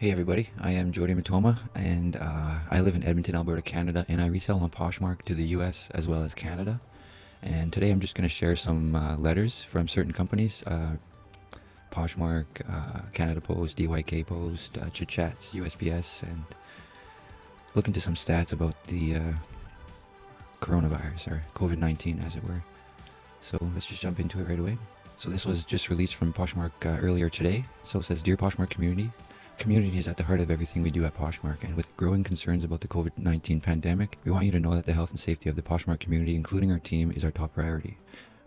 Hey everybody, I am Jody Matoma and I live in Edmonton, Alberta, Canada, and I resell on Poshmark to the US as well as Canada. And today I'm just going to share some letters from certain companies, Poshmark, Canada Post, DYK Post, Chit, USPS, and look into some stats about the coronavirus, or COVID-19 as it were. So let's just jump into it right away. So this was just released from Poshmark earlier today. So it says, Dear Poshmark community, community is at the heart of everything we do at Poshmark, and with growing concerns about the COVID-19 pandemic, we want you to know that the health and safety of the Poshmark community, including our team, is our top priority.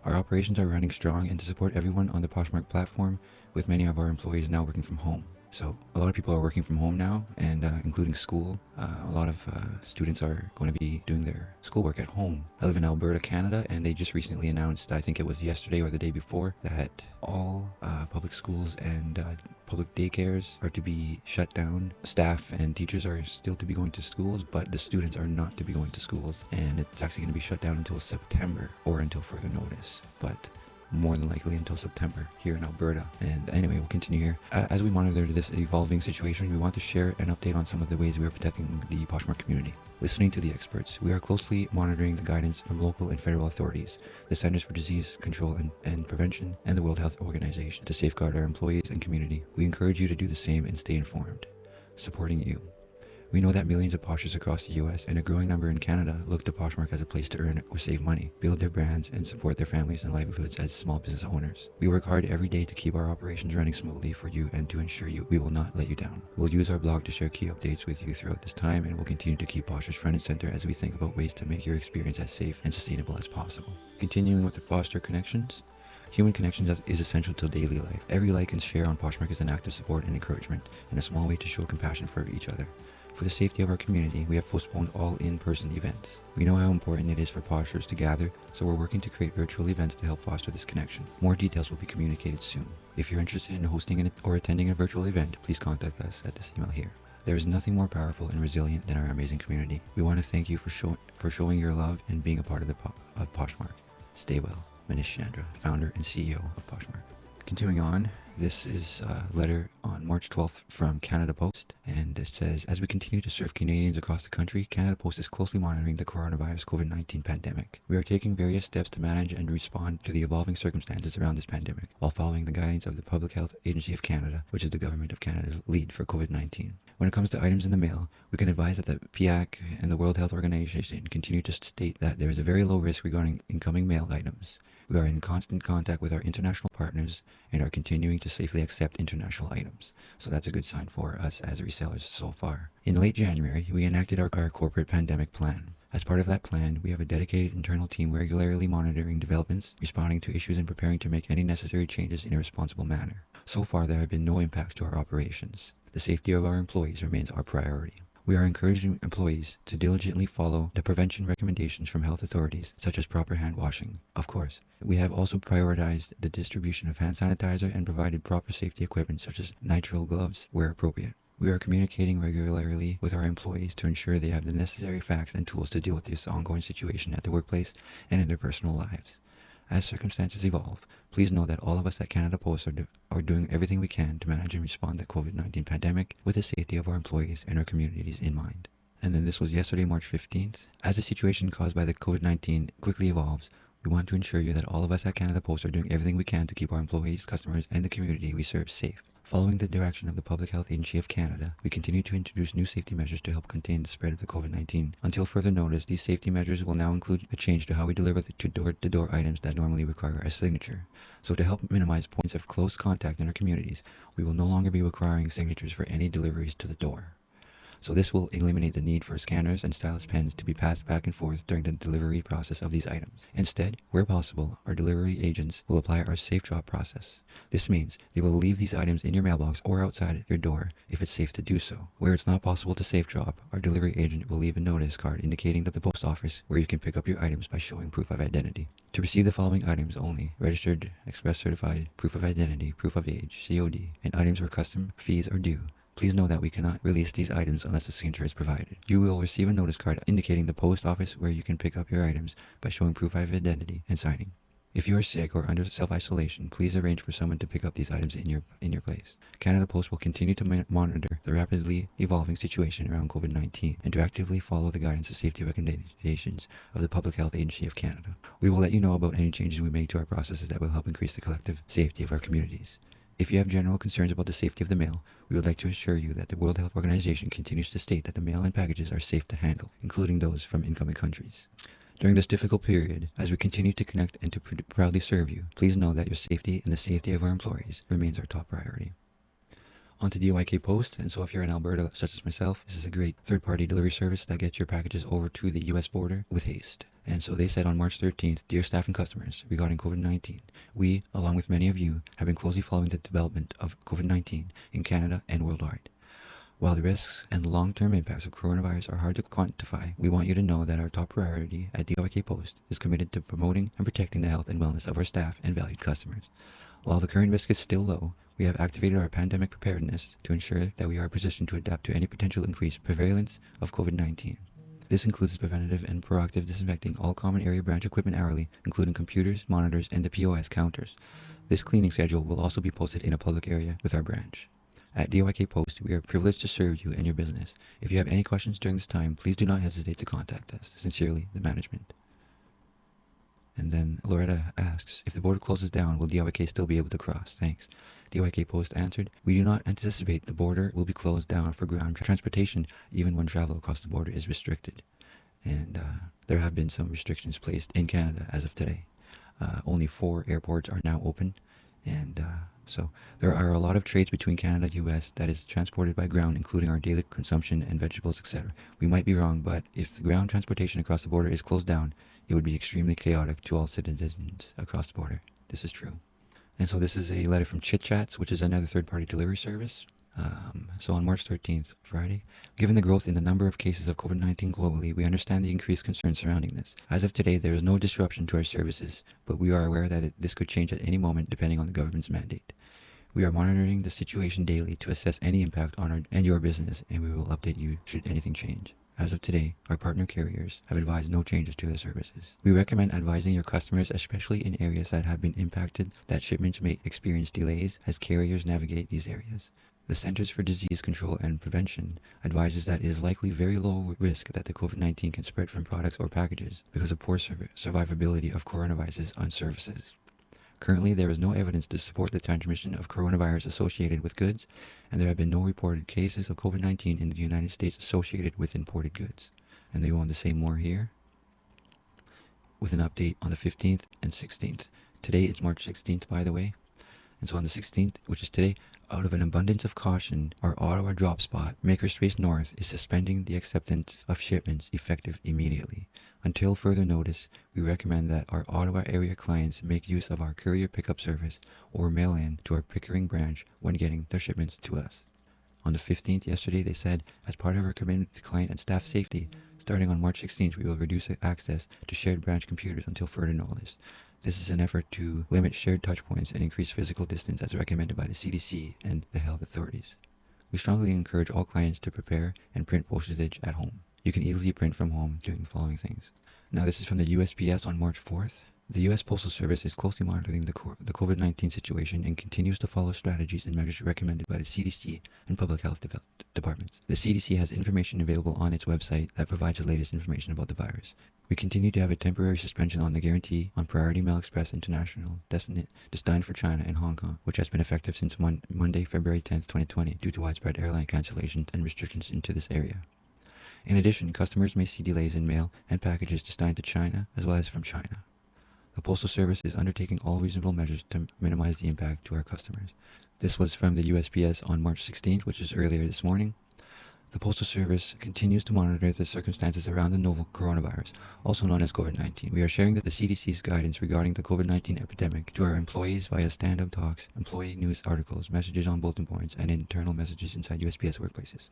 Our operations are running strong, and to support everyone on the Poshmark platform, with many of our employees now working from home. So a lot of people are working from home now, and including school. A lot of students are going to be doing their schoolwork at home. I live in Alberta, Canada, and they just recently announced, I think it was yesterday or the day before, that all public schools and public daycares are to be shut down. Staff and teachers are still to be going to schools, but the students are not to be going to schools, and it's actually going to be shut down until September or until further notice. But more than likely until September here in Alberta. And anyway, we'll continue here. As we monitor this evolving situation, we want to share an update on some of the ways we are protecting the Poshmark community. Listening to the experts, we are closely monitoring the guidance from local and federal authorities, the Centers for Disease Control and Prevention, and the World Health Organization to safeguard our employees and community. We encourage you to do the same and stay informed. Supporting you. We know that millions of Poshers across the US and a growing number in Canada look to Poshmark as a place to earn or save money, build their brands, and support their families and livelihoods as small business owners. We work hard every day to keep our operations running smoothly for you and to ensure we will not let you down. We'll use our blog to share key updates with you throughout this time, and we'll continue to keep Poshers front and center as we think about ways to make your experience as safe and sustainable as possible. Continuing with the foster connections. Human connections is essential to daily life. Every like and share on Poshmark is an act of support and encouragement, and a small way to show compassion for each other. For the safety of our community, we have postponed all in-person events. We know how important it is for Poshers to gather, so we're working to create virtual events to help foster this connection. More details will be communicated soon. If you're interested in hosting or attending a virtual event, please contact us at this email here. There is nothing more powerful and resilient than our amazing community. We want to thank you for showing your love and being a part of Poshmark. Stay well. Manish Chandra, founder and CEO of Poshmark. Continuing on, this is a letter on March 12th from Canada Post, and it says, as we continue to serve Canadians across the country, Canada Post is closely monitoring the coronavirus COVID-19 pandemic. We are taking various steps to manage and respond to the evolving circumstances around this pandemic, while following the guidance of the Public Health Agency of Canada, which is the government of Canada's lead for COVID-19. When it comes to items in the mail, we can advise that the PIAC and the World Health Organization continue to state that there is a very low risk regarding incoming mail items. We are in constant contact with our international partners and are continuing to safely accept international items. So that's a good sign for us as resellers so far. In late January, we enacted our corporate pandemic plan. As part of that plan, we have a dedicated internal team regularly monitoring developments, responding to issues, and preparing to make any necessary changes in a responsible manner. So far, there have been no impacts to our operations. The safety of our employees remains our priority. We are encouraging employees to diligently follow the prevention recommendations from health authorities, such as proper hand washing. Of course, we have also prioritized the distribution of hand sanitizer and provided proper safety equipment such as nitrile gloves where appropriate. We are communicating regularly with our employees to ensure they have the necessary facts and tools to deal with this ongoing situation at the workplace and in their personal lives. As circumstances evolve, please know that all of us at Canada Post are doing everything we can to manage and respond to the COVID-19 pandemic with the safety of our employees and our communities in mind. And then this was yesterday, March 15th. As the situation caused by the COVID-19 quickly evolves, we want to ensure you that all of us at Canada Post are doing everything we can to keep our employees, customers, and the community we serve safe. Following the direction of the Public Health Agency of Canada, we continue to introduce new safety measures to help contain the spread of the COVID-19. Until further notice, these safety measures will now include a change to how we deliver the door-to-door items that normally require a signature. So to help minimize points of close contact in our communities, we will no longer be requiring signatures for any deliveries to the door. So this will eliminate the need for scanners and stylus pens to be passed back and forth during the delivery process of these items. Instead, where possible, our delivery agents will apply our safe drop process. This means they will leave these items in your mailbox or outside your door if it's safe to do so. Where it's not possible to safe drop, our delivery agent will leave a notice card indicating that the post office where you can pick up your items by showing proof of identity. To receive the following items only: registered, express certified, proof of identity, proof of age, COD, and items where custom fees are due. Please know that we cannot release these items unless a signature is provided. You will receive a notice card indicating the post office where you can pick up your items by showing proof of identity and signing. If you are sick or under self-isolation, please arrange for someone to pick up these items in your place. Canada Post will continue to monitor the rapidly evolving situation around COVID-19 and to actively follow the guidance and safety recommendations of the Public Health Agency of Canada. We will let you know about any changes we make to our processes that will help increase the collective safety of our communities. If you have general concerns about the safety of the mail, we would like to assure you that the World Health Organization continues to state that the mail and packages are safe to handle, including those from incoming countries. During this difficult period, as we continue to connect and to proudly serve you, please know that your safety and the safety of our employees remains our top priority. On to DYK Post, and so if you're in Alberta, such as myself, this is a great third-party delivery service that gets your packages over to the US border with haste. And so they said on March 13th, dear staff and customers, regarding COVID-19, we, along with many of you, have been closely following the development of COVID-19 in Canada and worldwide. While the risks and long-term impacts of coronavirus are hard to quantify, we want you to know that our top priority at DYK Post is committed to promoting and protecting the health and wellness of our staff and valued customers. While the current risk is still low, we have activated our pandemic preparedness to ensure that we are positioned to adapt to any potential increased prevalence of COVID-19. This includes preventative and proactive disinfecting all common area branch equipment hourly, including computers, monitors, and the POS counters. This cleaning schedule will also be posted in a public area with our branch. At DYK Post, we are privileged to serve you and your business. If you have any questions during this time, please do not hesitate to contact us. Sincerely, the management. And then Loretta asks, if the border closes down, will DYK still be able to cross? Thanks. DYK Post answered, we do not anticipate the border will be closed down for ground transportation, even when travel across the border is restricted. And there have been some restrictions placed in Canada as of today. Only 4 airports are now open, and so there are a lot of trades between Canada and US that is transported by ground, including our daily consumption and vegetables, etc. We might be wrong, but if the ground transportation across the border is closed down, it would be extremely chaotic to all citizens across the border. This is true. And so this is a letter from Chit, which is another third-party delivery service. So on March 13th, Friday, given the growth in the number of cases of COVID-19 globally, we understand the increased concern surrounding this. As of today, there is no disruption to our services, but we are aware that this could change at any moment depending on the government's mandate. We are monitoring the situation daily to assess any impact on our and your business, and we will update you should anything change. As of today, our partner carriers have advised no changes to their services. We recommend advising your customers, especially in areas that have been impacted, that shipments may experience delays as carriers navigate these areas. The Centers for Disease Control and Prevention advises that it is likely very low risk that the COVID-19 can spread from products or packages because of poor survivability of coronaviruses on services. Currently, there is no evidence to support the transmission of coronavirus associated with goods, and there have been no reported cases of COVID-19 in the United States associated with imported goods. And they go on to say more here with an update on the 15th and 16th. Today is March 16th, by the way. And so on the 16th, which is today, out of an abundance of caution, our Ottawa drop spot, Makerspace North, is suspending the acceptance of shipments effective immediately. Until further notice, we recommend that our Ottawa area clients make use of our courier pickup service or mail in to our Pickering branch when getting their shipments to us. On the 15th, yesterday, they said, as part of our commitment to client and staff safety, starting on March 16th, we will reduce access to shared branch computers until further notice. This is an effort to limit shared touchpoints and increase physical distance as recommended by the CDC and the health authorities. We strongly encourage all clients to prepare and print postage at home. You can easily print from home doing the following things. Now this is from the USPS on March 4th. The U.S. Postal Service is closely monitoring the COVID-19 situation and continues to follow strategies and measures recommended by the CDC and public health departments. The CDC has information available on its website that provides the latest information about the virus. We continue to have a temporary suspension on the guarantee on Priority Mail Express International destined for China and Hong Kong, which has been effective since Monday, February 10th, 2020, due to widespread airline cancellations and restrictions into this area. In addition, customers may see delays in mail and packages destined to China as well as from China. The Postal Service is undertaking all reasonable measures to minimize the impact to our customers. This was from the USPS on March 16th, which is earlier this morning. The Postal Service continues to monitor the circumstances around the novel coronavirus, also known as COVID-19. We are sharing the CDC's guidance regarding the COVID-19 epidemic to our employees via stand-up talks, employee news articles, messages on bulletin boards, and internal messages inside USPS workplaces.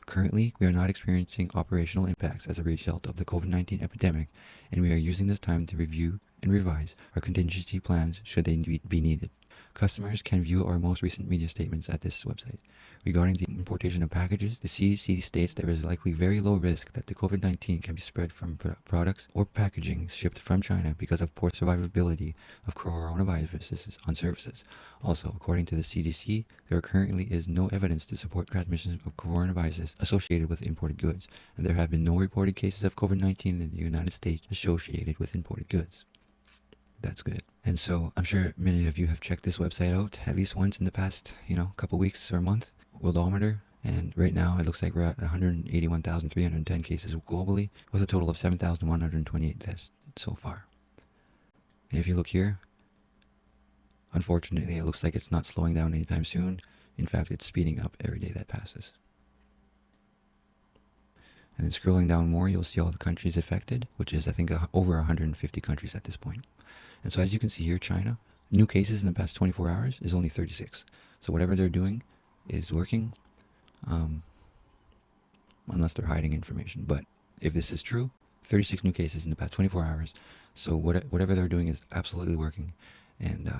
Currently, we are not experiencing operational impacts as a result of the COVID-19 epidemic, and we are using this time to review and revise our contingency plans should they be needed. Customers can view our most recent media statements at this website. Regarding the importation of packages, the CDC states there is likely very low risk that the COVID-19 can be spread from products or packaging shipped from China because of poor survivability of coronaviruses on surfaces. Also, according to the CDC, there currently is no evidence to support transmission of coronaviruses associated with imported goods, and there have been no reported cases of COVID-19 in the United States associated with imported goods. That's good. And so I'm sure many of you have checked this website out at least once in the past, couple weeks or a month, Worldometer. And right now it looks like we're at 181,310 cases globally with a total of 7,128 deaths so far. And if you look here, unfortunately, it looks like it's not slowing down anytime soon. In fact, it's speeding up every day that passes. And then scrolling down more, you'll see all the countries affected, which is, I think, over 150 countries at this point. And so as you can see here, China, new cases in the past 24 hours is only 36. So whatever they're doing is working, unless they're hiding information. But if this is true, 36 new cases in the past 24 hours. So whatever they're doing is absolutely working. And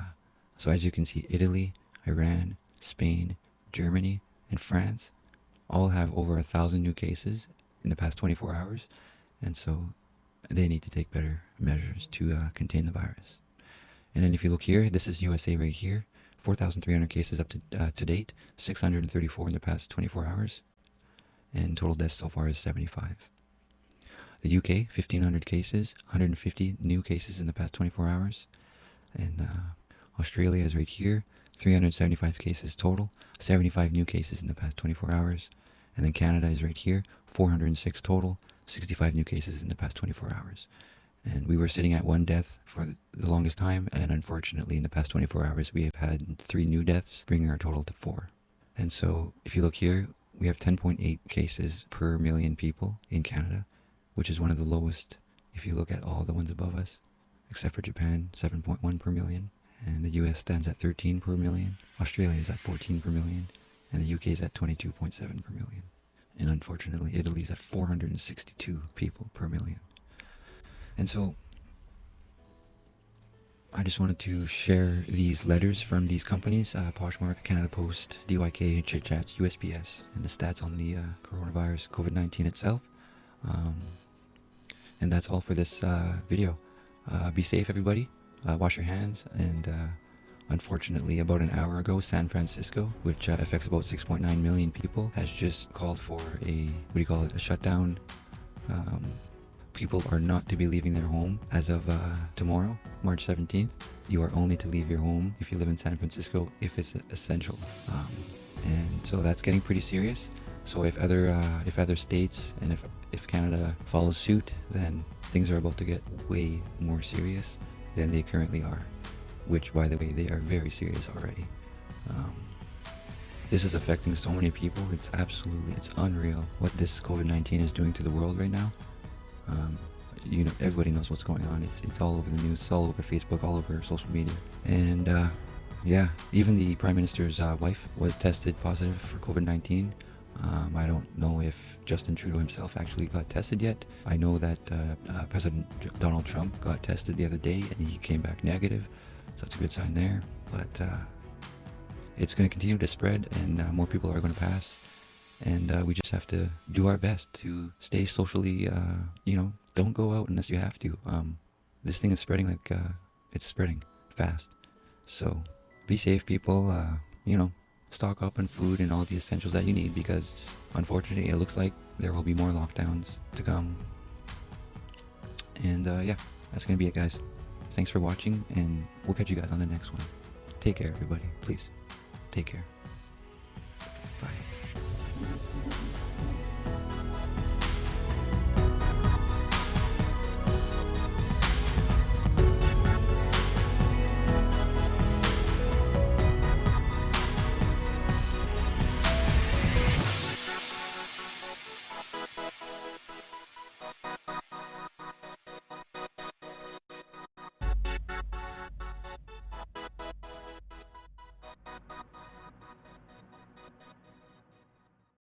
so as you can see, Italy, Iran, Spain, Germany, and France all have over 1,000 new cases in the past 24 hours. And so they need to take better measures to contain the virus. And then if you look here, this is USA right here, 4,300 cases up to date, 634 in the past 24 hours, and total deaths so far is 75. The UK, 1,500 cases, 150 new cases in the past 24 hours, and Australia is right here, 375 cases total, 75 new cases in the past 24 hours, and then Canada is right here, 406 total, 65 new cases in the past 24 hours. And we were sitting at 1 death for the longest time, and unfortunately in the past 24 hours we have had 3 new deaths, bringing our total to 4. And so if you look here, we have 10.8 cases per million people in Canada, which is one of the lowest if you look at all the ones above us, except for Japan, 7.1 per million, and the US stands at 13 per million, Australia is at 14 per million, and the UK is at 22.7 per million. And unfortunately, Italy's at 462 people per million. And so, I just wanted to share these letters from these companies, Poshmark, Canada Post, DYK, Chit, USPS, and the stats on the coronavirus, COVID-19 itself. And that's all for this video. Be safe, everybody. Wash your hands, and unfortunately, about an hour ago, San Francisco, which affects about 6.9 million people, has just called for a shutdown. People are not to be leaving their home as of tomorrow, March 17th. You are only to leave your home if you live in San Francisco if it's essential. And so that's getting pretty serious. So if other states and if Canada follows suit, then things are about to get way more serious than they currently are. Which, by the way, they are very serious already. This is affecting so many people. It's unreal what this COVID-19 is doing to the world right now. Everybody knows what's going on. It's all over the news. It's all over Facebook, all over social media. And yeah, even the Prime Minister's wife was tested positive for COVID-19. I don't know if Justin Trudeau himself actually got tested yet. I know that President Donald Trump got tested the other day and he came back negative. So that's a good sign there. But it's going to continue to spread, and more people are going to pass. And we just have to do our best to stay socially, don't go out unless you have to. This thing is spreading like, it's spreading fast. So be safe, people. Stock up on food and all the essentials that you need, because unfortunately it looks like there will be more lockdowns to come. And yeah, that's going to be it, guys. Thanks for watching, and we'll catch you guys on the next one. Take care, everybody. Please, take care.